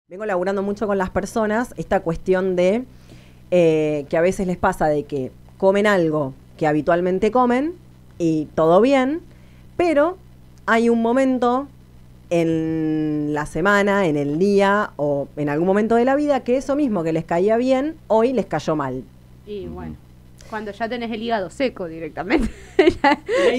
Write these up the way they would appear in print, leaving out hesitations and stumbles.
Vengo laburando mucho con las personas esta cuestión de que a veces les pasa de que comen algo que habitualmente comen y todo bien, pero hay un momento en la semana, en el día o en algún momento de la vida que eso mismo que les caía bien, hoy les cayó mal. Y bueno, cuando ya tenés el hígado seco directamente,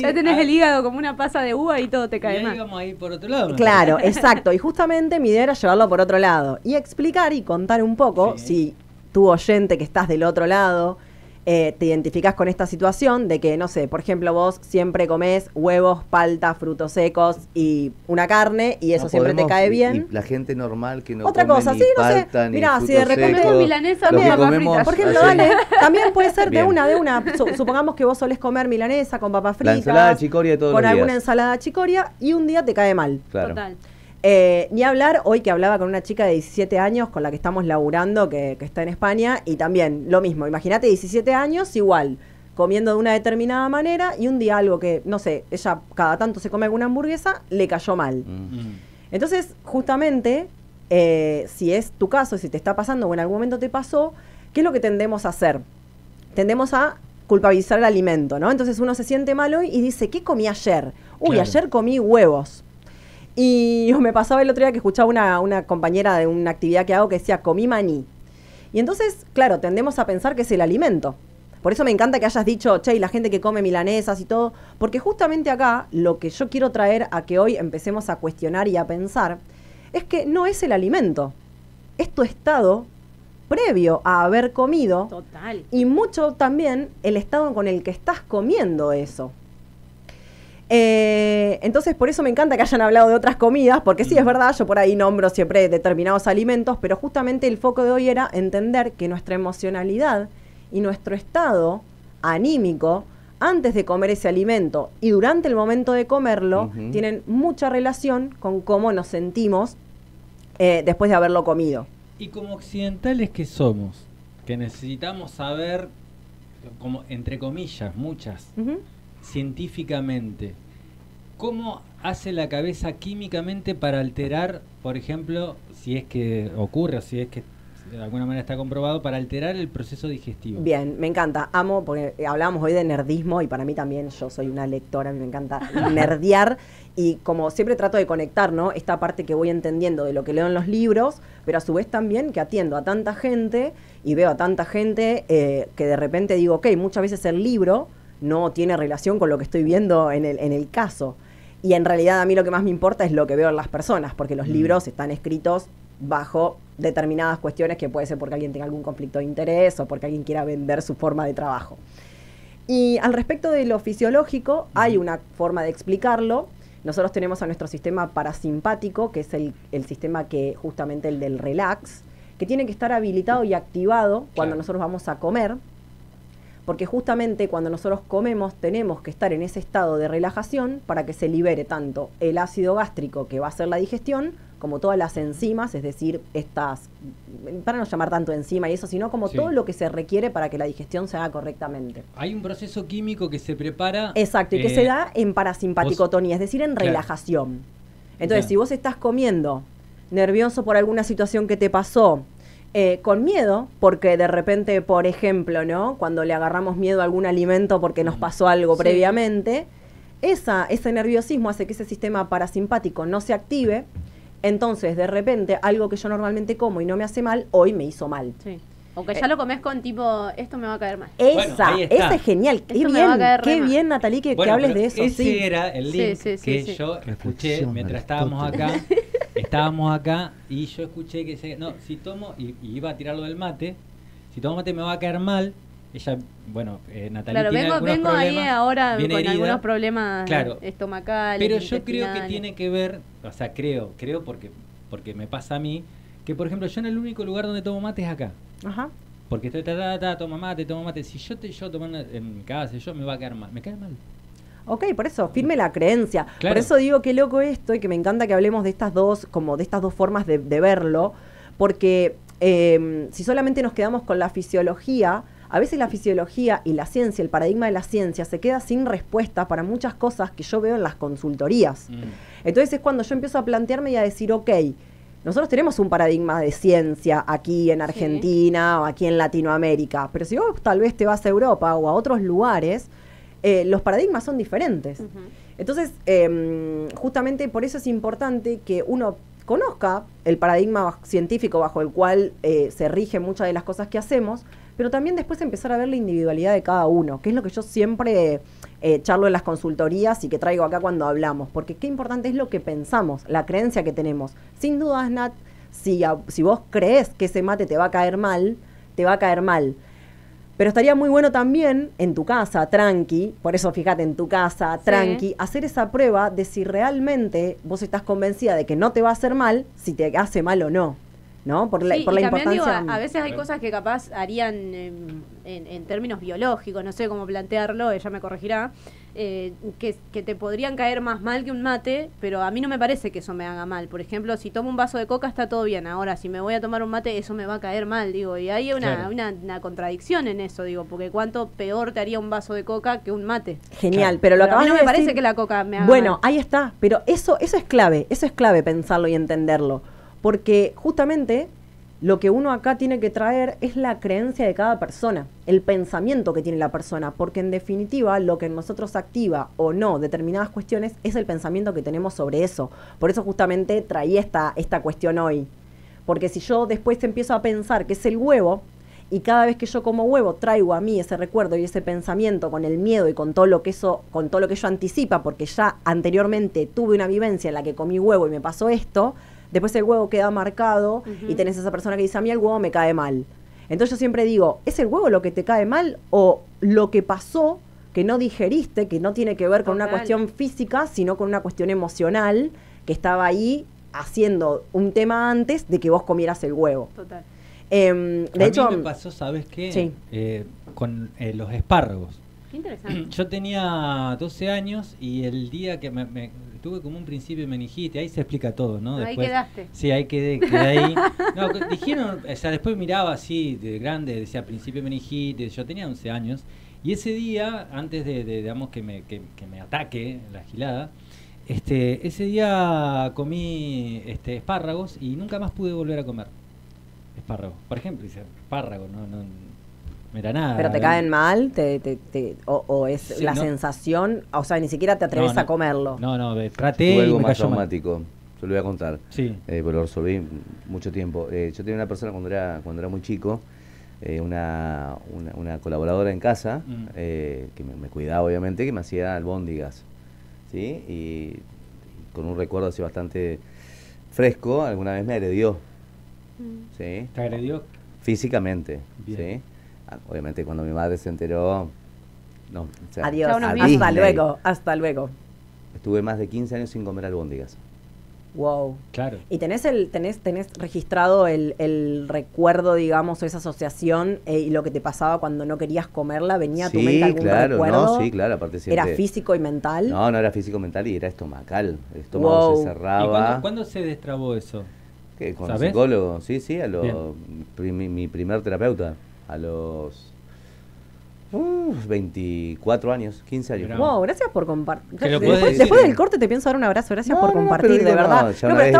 ya tenés el hígado como una pasa de uva y todo te cae mal. Y ahí vamos a ir por otro lado. Claro, exacto. Y justamente mi idea era llevarlo por otro lado y explicar y contar un poco, si tú oyente que estás del otro lado, te identificás con esta situación de que, no sé, por ejemplo, vos siempre comés huevos, palta, frutos secos y una carne y eso No siempre te podemos, cae bien. Y la gente normal que no Otra come cosa, ni sí, no sé. palta, ni Mirá, si de frutos repente secos, milanesa lo que con papas comemos fritas. Por ejemplo, así. dale, también puede ser de Bien. una. Supongamos que vos solés comer milanesa con papas La fritas. ensalada chicoria de todos con los alguna días. ensalada chicoria y un día te cae mal. Claro. Total. Ni hablar, hoy que hablaba con una chica de 17 años con la que estamos laburando, que está en España, y también lo mismo, imagínate 17 años, igual, comiendo de una determinada manera, y un día algo que, no sé, ella cada tanto se come alguna hamburguesa, le cayó mal. Entonces, justamente, si es tu caso, si te está pasando o en algún momento te pasó, ¿qué es lo que tendemos a hacer? Tendemos a culpabilizar el alimento, ¿no? Entonces uno se siente mal hoy y dice, ¿qué comí ayer? Uy, Claro. ayer comí huevos. Y me pasaba el otro día que escuchaba una compañera de una actividad que hago que decía, comí maní. Y entonces, claro, tendemos a pensar que es el alimento. Por eso me encanta que hayas dicho, che, y la gente que come milanesas y todo, porque justamente acá lo que yo quiero traer a que hoy empecemos a cuestionar y a pensar es que no es el alimento, es tu estado previo a haber comido Total. y mucho también el estado con el que estás comiendo eso. Entonces por eso me encanta que hayan hablado de otras comidas, porque sí, es verdad, yo por ahí nombro siempre determinados alimentos, pero justamente el foco de hoy era entender que nuestra emocionalidad y nuestro estado anímico antes de comer ese alimento y durante el momento de comerlo tienen mucha relación con cómo nos sentimos después de haberlo comido. Y como occidentales que somos, que necesitamos saber, como entre comillas, muchas, Ujú. científicamente, ¿cómo hace la cabeza químicamente para alterar, por ejemplo, si es que ocurre o si es que de alguna manera está comprobado, para alterar el proceso digestivo? Bien, me encanta, amo, porque hablábamos hoy de nerdismo y para mí también, yo soy una lectora, a mí me encanta nerdear y como siempre trato de conectar, ¿no? Esta parte que voy entendiendo de lo que leo en los libros, pero a su vez también que atiendo a tanta gente y veo a tanta gente que de repente digo, ok, muchas veces el libro no tiene relación con lo que estoy viendo en el caso. Y en realidad a mí lo que más me importa es lo que veo en las personas, porque los libros están escritos bajo determinadas cuestiones que puede ser porque alguien tenga algún conflicto de interés o porque alguien quiera vender su forma de trabajo. Y al respecto de lo fisiológico, hay una forma de explicarlo. Nosotros tenemos a nuestro sistema parasimpático, que es el sistema que justamente el del relax, que tiene que estar habilitado y activado cuando nosotros vamos a comer, porque justamente cuando nosotros comemos tenemos que estar en ese estado de relajación para que se libere tanto el ácido gástrico que va a hacer la digestión, como todas las enzimas, es decir, estas, para no llamar tanto enzima y eso, sino como todo lo que se requiere para que la digestión se haga correctamente. Hay un proceso químico que se prepara... Exacto, y que se da en parasimpaticotonía, es decir, en relajación. Entonces, si vos estás comiendo nervioso por alguna situación que te pasó, con miedo, porque de repente, por ejemplo, ¿no? Cuando le agarramos miedo a algún alimento porque nos pasó algo previamente, ese nerviosismo hace que ese sistema parasimpático no se active. Entonces, de repente, algo que yo normalmente como y no me hace mal, hoy me hizo mal. Sí. O que ya lo comes con tipo, esto me va a caer mal. Esa es genial. Qué bien, Natalie, que hables de eso. Ese era el link que yo escuché mientras estábamos acá. Estábamos acá y yo escuché que decía, no, si tomo, y iba a tirarlo del mate, si tomo mate me va a caer mal. Ella, bueno, Natalia claro, tiene algunos vengo problemas, ahí ahora con herida, algunos problemas estomacales. Pero yo creo que tiene que ver, o sea, creo porque me pasa a mí, que por ejemplo yo en el único lugar donde tomo mate es acá. Ajá. Porque estoy toma mate. Si yo tomando en mi casa, me va a caer mal. Me cae mal. Ok, por eso, firme la creencia. Claro. Por eso digo qué loco esto y que me encanta que hablemos de estas dos formas de verlo, porque si solamente nos quedamos con la fisiología, a veces la fisiología y la ciencia, el paradigma de la ciencia, se queda sin respuesta para muchas cosas que yo veo en las consultorías. Entonces es cuando yo empiezo a plantearme y a decir, ok, nosotros tenemos un paradigma de ciencia aquí en Argentina o aquí en Latinoamérica, pero si vos tal vez te vas a Europa o a otros lugares, los paradigmas son diferentes. Entonces, justamente por eso es importante que uno conozca el paradigma científico bajo el cual se rigen muchas de las cosas que hacemos, pero también después empezar a ver la individualidad de cada uno, que es lo que yo siempre charlo en las consultorías y que traigo acá cuando hablamos, porque qué importante es lo que pensamos, la creencia que tenemos. Sin dudas, Nat, si vos crees que ese mate te va a caer mal, te va a caer mal. Pero estaría muy bueno también en tu casa, tranqui, por eso fíjate, en tu casa, tranqui, hacer esa prueba de si realmente vos estás convencida de que no te va a hacer mal, si te hace mal o no. ¿No? Por la importancia. Digo, a veces hay cosas que capaz harían en términos biológicos, no sé cómo plantearlo, ella me corregirá, que te podrían caer más mal que un mate, pero a mí no me parece que eso me haga mal. Por ejemplo, si tomo un vaso de coca está todo bien, ahora si me voy a tomar un mate eso me va a caer mal, digo, y hay una contradicción en eso, digo, porque cuánto peor te haría un vaso de coca que un mate. Genial, pero lo acabas de decir. A mí no me parece que la coca me haga mal. Bueno, ahí está, pero eso es clave pensarlo y entenderlo. Porque justamente lo que uno acá tiene que traer es la creencia de cada persona, el pensamiento que tiene la persona, porque en definitiva lo que en nosotros activa o no determinadas cuestiones es el pensamiento que tenemos sobre eso. Por eso justamente traí esta cuestión hoy. Porque si yo después empiezo a pensar que es el huevo, y cada vez que yo como huevo traigo a mí ese recuerdo y ese pensamiento con el miedo y con todo lo que ello anticipa, porque ya anteriormente tuve una vivencia en la que comí huevo y me pasó esto, después el huevo queda marcado y tenés a esa persona que dice, a mí el huevo me cae mal. Entonces yo siempre digo, ¿es el huevo lo que te cae mal o lo que pasó que no digeriste, que no tiene que ver con una cuestión física, sino con una cuestión emocional que estaba ahí haciendo un tema antes de que vos comieras el huevo? Total. De hecho, a mí me pasó, ¿sabes qué? Sí. Con los espárragos. Qué interesante. Yo tenía 12 años y el día que me tuve como un principio de meningitis, ahí se explica todo, ¿no? Después, ahí quedaste. Sí, ahí quedé ahí. No, dijeron, o sea, después miraba así de grande, decía principio de meningitis, yo tenía 11 años, y ese día, antes de digamos, que me ataque la gilada, ese día comí espárragos y nunca más pude volver a comer espárragos. Por ejemplo, dice espárrago, no era nada. ¿Pero te caen mal? ¿O es sí, la sensación? O sea, ni siquiera te atreves a comerlo. No, traté y algo me más cayó traumático. Yo lo voy a contar. Sí. Porque lo resolví mucho tiempo. Yo tenía una persona cuando era muy chico, una colaboradora en casa, que me cuidaba obviamente, que me hacía albóndigas. ¿Sí? Y con un recuerdo así bastante fresco, alguna vez me agredió. ¿Sí? ¿Te agredió? Físicamente. Bien. ¿Sí? Obviamente cuando mi madre se enteró, no, o sea, adiós, hasta luego. Estuve más de 15 años sin comer albóndigas. Wow. Claro. ¿Y tenés registrado el recuerdo, digamos, o esa asociación y lo que te pasaba cuando no querías comerla? ¿Venía a tu mente algún recuerdo? No, sí, claro, aparte siempre... ¿Era físico y mental? No era físico mental y era estomacal. El estómago se cerraba. ¿Y cuándo se destrabó eso? ¿Qué? Con el psicólogo, sí, mi primer terapeuta, a los 24 años, 15 años. Wow, gracias por compartir. Después del corte te pienso dar un abrazo, gracias por compartir, de verdad. Ya una vez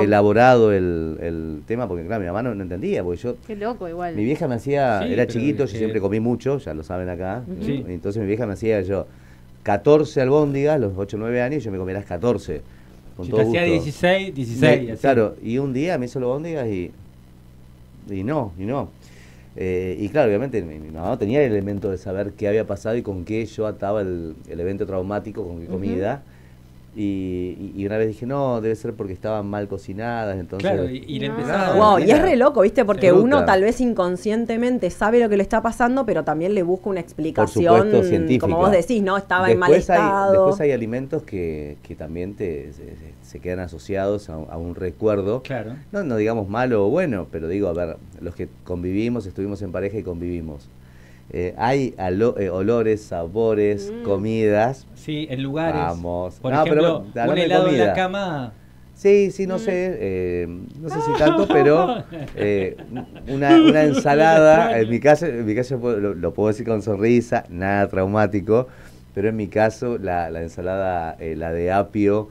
elaborado el tema, porque claro, mi mamá no entendía, porque yo... Qué loco, igual. Mi vieja me hacía, era chiquito, yo siempre comí mucho, ya lo saben acá, entonces mi vieja me hacía 14 albóndigas, los 8 o 9 años, y yo me comía las 14. Con si todo te hacía 16. Claro, y un día me hizo albóndigas y no. Y claro, obviamente mi mamá no tenía el elemento de saber qué había pasado y con qué yo ataba el evento traumático, con qué comida. Y una vez dije, no, debe ser porque estaban mal cocinadas, entonces... Claro, y le empezaba... Wow, y es re loco, ¿viste? Porque uno tal vez inconscientemente sabe lo que le está pasando, pero también le busca una explicación, por supuesto, científica. Como vos decís, ¿no? Estaba en mal estado. Después hay alimentos que también se quedan asociados a un recuerdo. Claro. No digamos malo o bueno, pero digo, a ver, los que convivimos, estuvimos en pareja y convivimos. Hay olores, sabores, comidas. Sí, en lugares. Vamos. Por ejemplo, un helado en la cama. Sí, no sé si tanto, pero una ensalada, en mi caso lo puedo decir con sonrisa, nada traumático, pero en mi caso la ensalada, la de apio,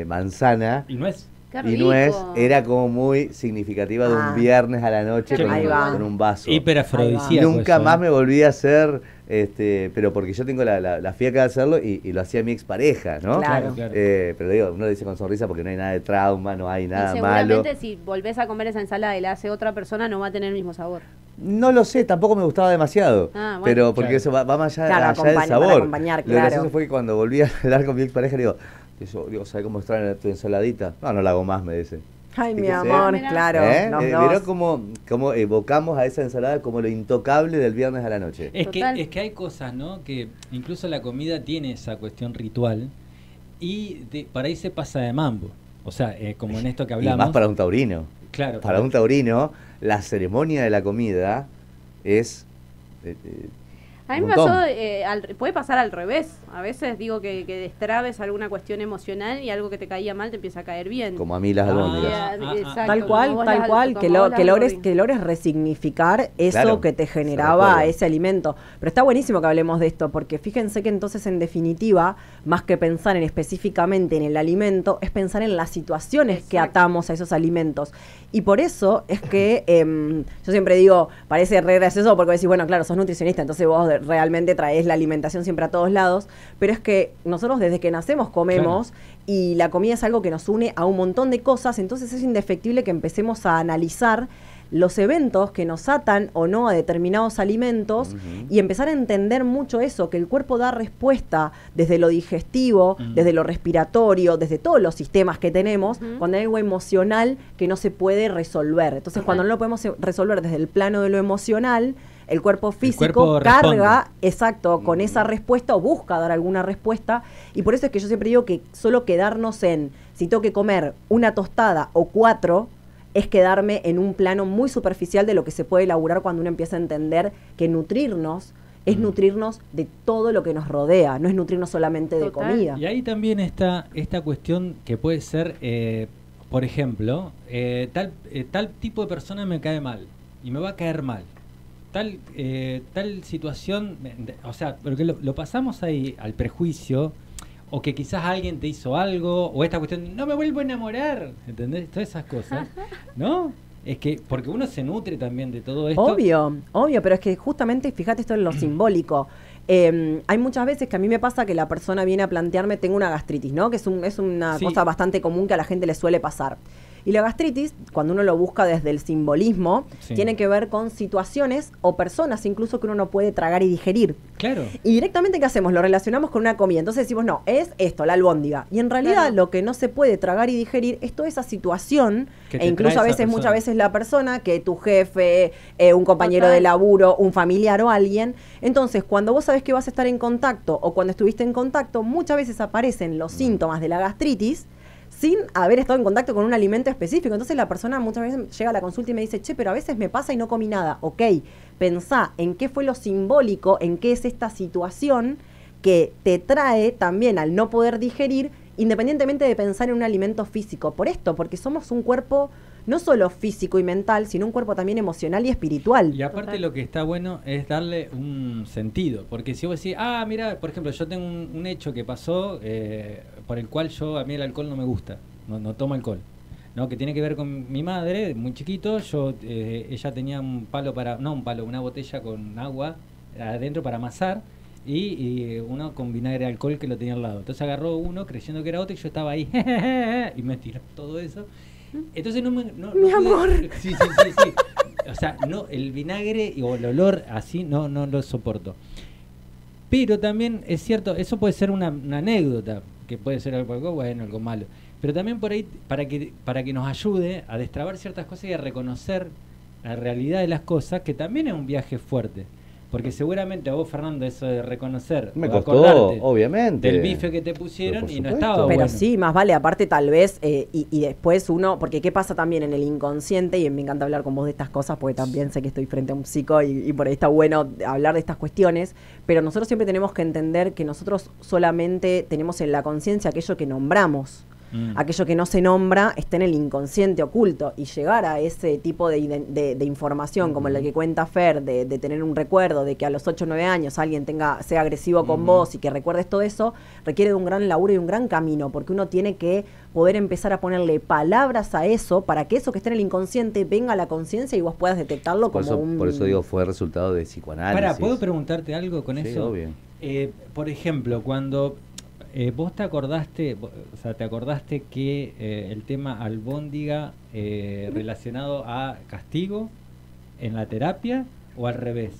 manzana. ¿Y nuez? y nuez era como muy significativa de un viernes a la noche con un vaso. Hiperafrodisíaco. Nunca más me volví a hacer, pero porque yo tengo la fiaca de hacerlo y lo hacía mi expareja, ¿no? Claro. Pero digo, uno lo dice con sonrisa porque no hay nada de trauma, no hay nada seguramente malo. Si volvés a comer esa ensalada y la hace otra persona, no va a tener el mismo sabor. No lo sé, tampoco me gustaba demasiado. Bueno, pero porque eso va más allá del sabor. Lo gracioso fue que cuando volví a hablar con mi expareja, le digo, ¿sabes cómo extraen tu ensaladita? No la hago más, me dice. Ay, mi amor, claro. ¿Vieron cómo evocamos a esa ensalada como lo intocable del viernes a la noche? Es que hay cosas, ¿no? Que incluso la comida tiene esa cuestión ritual y para ahí se pasa de mambo. O sea, como en esto que hablamos. Y más para un taurino. Claro. Para un taurino, la ceremonia de la comida es... A mí me pasó, puede pasar al revés. A veces digo que destrabes alguna cuestión emocional y algo que te caía mal te empieza a caer bien. Como a mí las albóndigas. Tal cual, que logres resignificar eso que te generaba ese alimento. Pero está buenísimo que hablemos de esto, porque fíjense que entonces en definitiva, más que pensar específicamente en el alimento, es pensar en las situaciones que atamos a esos alimentos. Y por eso es que yo siempre digo, parece re gracioso porque decís, bueno, claro, sos nutricionista, entonces vos realmente traés la alimentación siempre a todos lados, pero es que nosotros desde que nacemos comemos y la comida es algo que nos une a un montón de cosas, entonces es indefectible que empecemos a analizar los eventos que nos atan o no a determinados alimentos y empezar a entender mucho eso, que el cuerpo da respuesta desde lo digestivo, desde lo respiratorio, desde todos los sistemas que tenemos, cuando hay algo emocional que no se puede resolver. Entonces, cuando no lo podemos resolver desde el plano de lo emocional, el cuerpo físico carga, con esa respuesta o busca dar alguna respuesta, y por eso es que yo siempre digo que solo quedarnos en si tengo que comer una tostada o 4 es quedarme en un plano muy superficial de lo que se puede elaborar cuando uno empieza a entender que nutrirnos es nutrirnos de todo lo que nos rodea, no es nutrirnos solamente de comida. Y ahí también está esta cuestión que puede ser, por ejemplo, tal tipo de persona me cae mal y me va a caer mal. Tal situación, o sea, porque lo pasamos ahí al prejuicio, o que quizás alguien te hizo algo, o esta cuestión, no me vuelvo a enamorar, ¿entendés? Todas esas cosas, ¿no? Es que, porque uno se nutre también de todo esto. Obvio, pero es que justamente, fíjate esto en lo simbólico. Hay muchas veces que a mí me pasa que la persona viene a plantearme, tengo una gastritis, ¿no? Que es una cosa bastante común que a la gente le suele pasar. Y la gastritis, cuando uno lo busca desde el simbolismo, tiene que ver con situaciones o personas incluso que uno no puede tragar y digerir. Claro. Y directamente, ¿qué hacemos? Lo relacionamos con una comida. Entonces decimos, no, es esto, la albóndiga. Y en realidad lo que no se puede tragar y digerir es toda esa situación, e incluso a veces, muchas veces la persona, que tu jefe, un compañero de laburo, un familiar o alguien. Entonces, cuando vos sabés que vas a estar en contacto o cuando estuviste en contacto, muchas veces aparecen los síntomas de la gastritis sin haber estado en contacto con un alimento específico. Entonces la persona muchas veces llega a la consulta y me dice, pero a veces me pasa y no comí nada. Ok, pensá en qué fue lo simbólico, en qué es esta situación que te trae también al no poder digerir, independientemente de pensar en un alimento físico. Por esto, porque somos un cuerpo no solo físico y mental, sino un cuerpo también emocional y espiritual. Y aparte lo que está bueno es darle un sentido, porque si vos decís, mira, por ejemplo, yo tengo un hecho que pasó por el cual a mí el alcohol no me gusta, no tomo alcohol, ¿no? Que tiene que ver con mi madre, muy chiquito, ella tenía una botella con agua adentro para amasar, y uno con vinagre de alcohol que lo tenía al lado. Entonces agarró uno creyendo que era otro y yo estaba ahí y me tiró todo eso. Entonces mi amor. Sí. O sea, no, el vinagre o el olor así no lo soporto. Pero también es cierto, eso puede ser una anécdota, que puede ser algo bueno, algo malo. Pero también por ahí, para que nos ayude a destrabar ciertas cosas y a reconocer la realidad de las cosas, que también es un viaje fuerte. Porque seguramente a vos, Fernando, eso de reconocer, me costó, obviamente, del bife que te pusieron y no estaba pero bueno. Sí, más vale, aparte tal vez, y después uno, porque qué pasa también en el inconsciente, y me encanta hablar con vos de estas cosas, porque también sé que estoy frente a un psico y por ahí está bueno hablar de estas cuestiones, pero nosotros siempre tenemos que entender que nosotros solamente tenemos en la conciencia aquello que nombramos. aquello que no se nombra está en el inconsciente oculto, y llegar a ese tipo de información como la que cuenta Fer, de tener un recuerdo de que a los 8 o 9 años alguien sea agresivo con vos y que recuerdes todo eso, requiere de un gran laburo y un gran camino, porque uno tiene que poder empezar a ponerle palabras a eso para que eso que está en el inconsciente venga a la conciencia y vos puedas detectarlo por como eso, Por eso digo, fue resultado de psicoanálisis. ¿Puedo preguntarte algo con sí, eso? Obvio. Por ejemplo, cuando vos te acordaste que el tema albóndiga relacionado a castigo en la terapia, o al revés.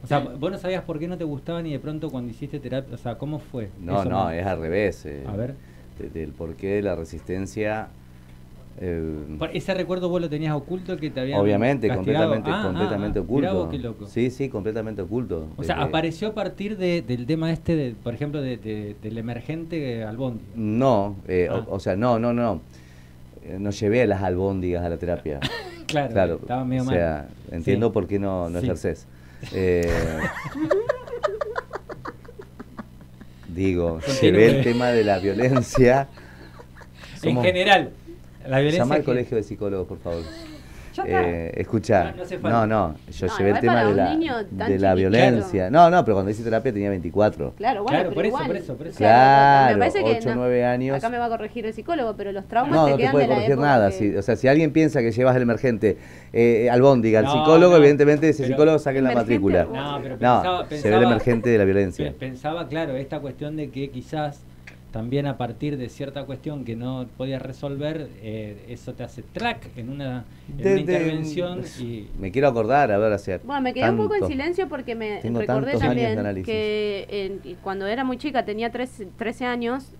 O sea, vos no sabías por qué no te gustaban y de pronto cuando hiciste terapia, o sea, ¿cómo fue? No, es al revés. A ver. Del porqué de la resistencia. ¿Ese recuerdo vos lo tenías oculto, que te habían obviamente, castigado? completamente oculto. Mirá vos, qué loco. Sí, completamente oculto. O sea, apareció a partir del tema por ejemplo, del emergente albóndiga. No, o sea, no. No llevé a las albóndigas a la terapia. Claro, estaba medio mal. O sea, entiendo por qué no ejercés. Digo, llevé el tema de la violencia. En general, la violencia. Llama al colegio de psicólogos, por favor. Escuchá, yo llevé el tema de la violencia. No, pero cuando hice terapia tenía 24. Claro, bueno, por eso. Claro, me parece 8 o 9 años. Acá me va a corregir el psicólogo, pero los traumas te quedan de la época. No te puede corregir nada. O sea, si alguien piensa que llevas el emergente albóndiga al psicólogo, evidentemente ese psicólogo saque la matrícula. Pensaba, se ve el emergente de la violencia. Pensaba, claro, esta cuestión de que quizás también a partir de cierta cuestión que no podías resolver, eso te hace track en una intervención. Me quiero acordar, a ver, hacia bueno, me quedé un poco en silencio porque me recordé también que cuando era muy chica, tenía 13 años,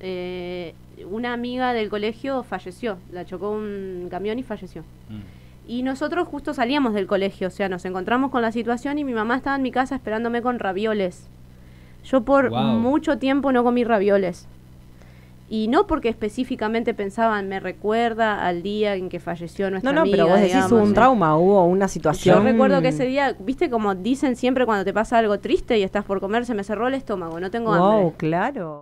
una amiga del colegio falleció, la chocó un camión y falleció. Y nosotros justo salíamos del colegio, o sea, nos encontramos con la situación y mi mamá estaba en mi casa esperándome con ravioles. Yo por mucho tiempo no comí ravioles. Y no porque específicamente pensaban, me recuerda al día en que falleció nuestra amiga. Pero vos decís, hubo un trauma, hubo una situación. Yo recuerdo que ese día, viste como dicen siempre cuando te pasa algo triste y estás por comer, se me cerró el estómago, no tengo hambre. Claro.